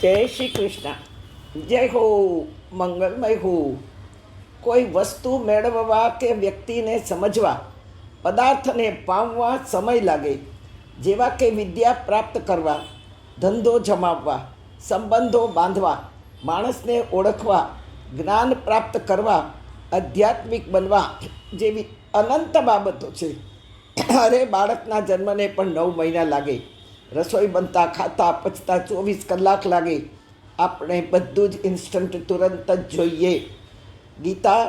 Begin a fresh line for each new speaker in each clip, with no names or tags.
જય શ્રી કૃષ્ણ. જય હો, મંગલમય હો. કોઈ વસ્તુ મેળવવા કે વ્યક્તિને સમજવા, પદાર્થને પામવા સમય લાગે, જેવા કે વિદ્યા પ્રાપ્ત કરવા, ધંધો જમાવવા, સંબંધો બાંધવા, માણસને ઓળખવા, જ્ઞાન પ્રાપ્ત કરવા, આધ્યાત્મિક બનવા જેવી અનંત બાબતો છે. અરે, બાળકના જન્મને પણ 9 મહિના લાગે, રસોઈ બનતા ખાતા પચતા 24 કલાક લાગે. આપણે બધું જ ઇન્સ્ટન્ટ તુરંત જ જોઈએ. ગીતા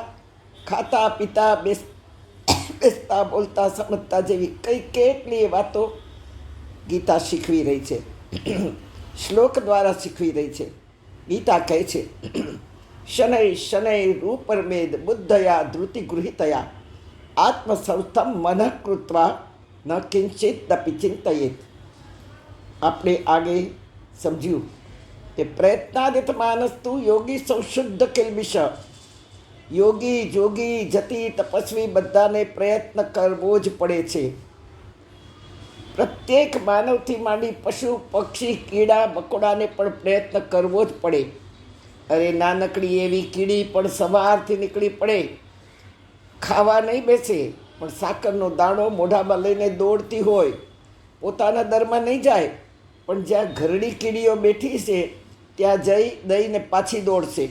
ખાતા પીતા બેસતા બોલતા સમજતા જેવી કેટલી વાતો ગીતા શીખવી રહી છે, શ્લોક દ્વારા શીખવી રહી છે. ગીતા કહે છે, શનૈ શનૈ રૂપરમેદ બુદ્ધયા ધૃતિ ગૃહિતયા આત્મસૌથમ મનઃ કૃત્વા ન કિંચિદપી ચિંતયેત. આપણે આગે સમજ્યું કે પ્રયત્નાદિત માનસ્તુ યોગી સંશુદ્ધ કિલ્બિષ. યોગી જોગી જતી તપસ્વી બધાને પ્રયત્ન કરવો જ પડે છે. પ્રત્યેક માનવથી માંડી પશુ પક્ષી કીડા મકોડાને પણ પ્રયત્ન કરવો જ પડે. અરે, નાનકડી એવી કીડી પણ સવારથી નીકળી પડે, ખાવા નહીં બેસે, પણ સાકરનો દાણો મોઢામાં લઈને દોડતી હોય. પોતાના દરમાં નહીં જાય, પણ જ્યાં ઘરડી કીડીઓ બેઠી છે ત્યાં જઈ દઈને પાછી દોડશે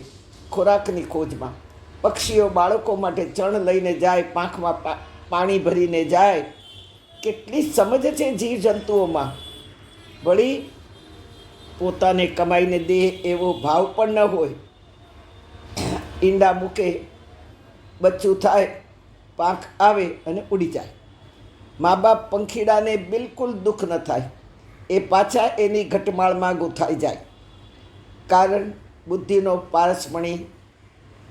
ખોરાકની ખોજમાં. પક્ષીઓ બાળકો માટે ચણ લઈને જાય, પાંખમાં પાણી ભરીને જાય. કેટલી સમજ છે જીવજંતુઓમાં. વળી પોતાને કમાઈને દે એવો ભાવ પણ ન હોય. ઈંડા મૂકે, બચ્ચું થાય, પાંખ આવે અને ઉડી જાય. મા બાપ પંખીડાને બિલકુલ દુઃખ ન થાય, એ પાછા એની ઘટમાળમાં ગૂંથાઈ જાય. કારણ બુદ્ધિનો પારસમણી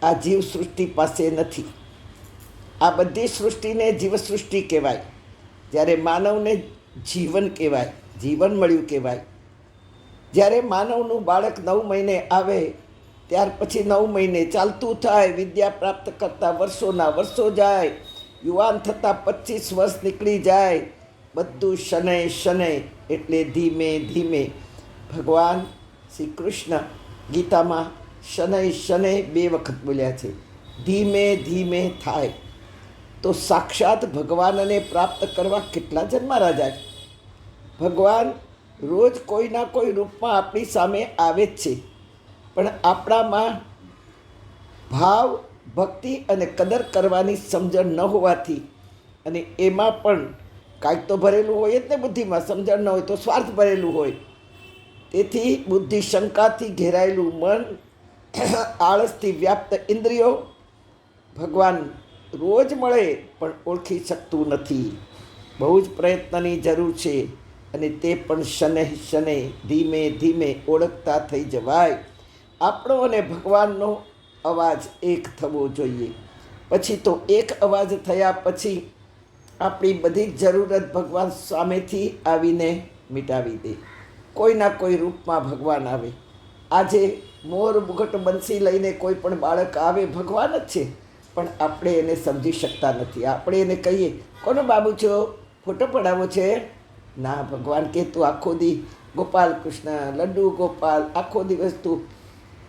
આ જીવસૃષ્ટિ પાસે નથી. આ બધી સૃષ્ટિને જીવસૃષ્ટિ કહેવાય, જ્યારે માનવને જીવન કહેવાય, જીવન મળ્યું કહેવાય. જ્યારે માનવનું બાળક 9 મહિને આવે ત્યાર પછી 9 મહિને ચાલતું થાય, વિદ્યા પ્રાપ્ત કરતાં વર્ષોના વર્ષો જાય, યુવાન થતાં 25 વર્ષ નીકળી જાય. બધું શનૈ શનૈ એટલે ધીમે ધીમે. ભગવાન શ્રી કૃષ્ણ ગીતામાં શનૈ શનૈ 2 વખત બોલ્યા છે. ધીમે ધીમે થાય તો સાક્ષાત ભગવાનને પ્રાપ્ત કરવા કેટલા જન્મારા જાય. ભગવાન રોજ કોઈના કોઈ રૂપમાં આપણી સામે આવે જ છે, પણ આપણામાં ભાવ ભક્તિ અને કદર કરવાની સમજણ ન હોવાથી, અને એમાં પણ કાંઈક તો ભરેલું હોય જ ને બુદ્ધિમાં. સમજણ ન હોય તો સ્વાર્થ ભરેલું હોય. તેથી બુદ્ધિ શંકાથી ઘેરાયેલું મન, આળસથી વ્યાપ્ત ઇન્દ્રિયો ભગવાન રોજ મળે પણ ઓળખી શકતું નથી. બહુ જ પ્રયત્નની જરૂર છે, અને તે પણ શનૈ શનૈ ધીમે ધીમે ઓળખતા થઈ જવાય. આપણો અને ભગવાનનો અવાજ એક થવો જોઈએ. પછી તો એક અવાજ થયા પછી આપણી બધી જ જરૂરત ભગવાન સામેથી આવીને મિટાવી દે. કોઈના કોઈ રૂપમાં ભગવાન આવે. આજે મોર મુગટ બંસી લઈને કોઈ પણ બાળક આવે, ભગવાન જ છે, પણ આપણે એને સમજી શકતા નથી. આપણે એને કહીએ, કોનો બાબુ છો, ફોટો પડાવો છે? ના, ભગવાન કે તું આખો દી ગોપાલ કૃષ્ણ, લડ્ડુ ગોપાલ, આખો દિવસ તું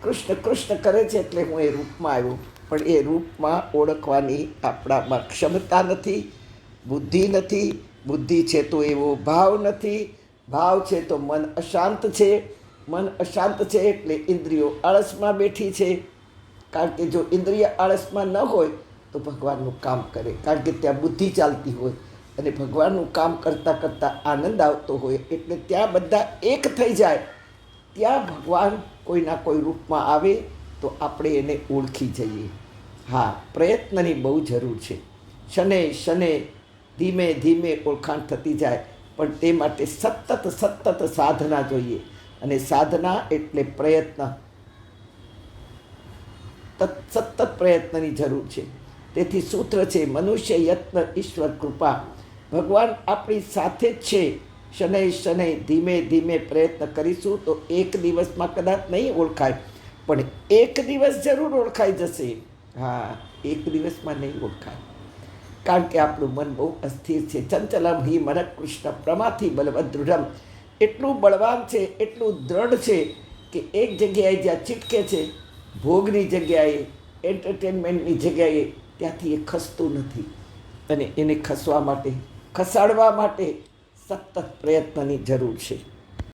કૃષ્ણ કૃષ્ણ કરે છે એટલે હું એ રૂપમાં આવ્યો. પણ એ રૂપમાં ઓળખવાની આપણામાં ક્ષમતા નથી, બુદ્ધિ નથી. બુદ્ધિ છે તો એવો ભાવ નથી, ભાવ છે તો મન અશાંત છે, મન અશાંત છે એટલે ઇન્દ્રિયો આળસમાં બેઠી છે. કારણ કે જો ઇન્દ્રિય આળસમાં ન હોય તો ભગવાનનું કામ કરે, કારણ કે ત્યાં બુદ્ધિ ચાલતી હોય અને ભગવાનનું કામ કરતાં કરતાં આનંદ આવતો હોય. એટલે ત્યાં બધા એક થઈ જાય. ત્યાં ભગવાન કોઈના કોઈ રૂપમાં આવે તો આપણે એને ઓળખી જઈએ. હા, પ્રયત્નની બહુ જરૂર છે. શનૈ શનૈ ધીમે ધીમે ઓળખાણ થતી જાય, પણ તે માટે સતત સાધના જોઈએ. અને સાધના એટલે પ્રયત્ન, સતત પ્રયત્નની જરૂર છે. તેથી સૂત્ર છે, મનુષ્ય યત્ન ઈશ્વર કૃપા. ભગવાન આપણી સાથે જ છે. શનૈ શનૈ ધીમે ધીમે પ્રયત્ન કરીશું તો એક દિવસમાં કદાચ નહીં ઓળખાય, પણ એક દિવસ જરૂર ઓળખાઈ જશે. હા, એક દિવસમાં નહીં ઓળખાય, કારણ કે આપણું મન બહુ અસ્થિર છે. ચંચલમ હિ મન કૃષ્ણ પ્રમાથી બલવદ્દૃઢમ. એટલું બળવાન છે, એટલું દ્રઢ છે કે એક જગ્યાએ જ્યાં ચીટકે છે, ભોગની જગ્યાએ, એન્ટરટેનમેન્ટની જગ્યાએ, ત્યાંથી એ ખસતું નથી. અને એને ખસવા માટે, ખસાડવા માટે સતત પ્રયત્નની જરૂર છે.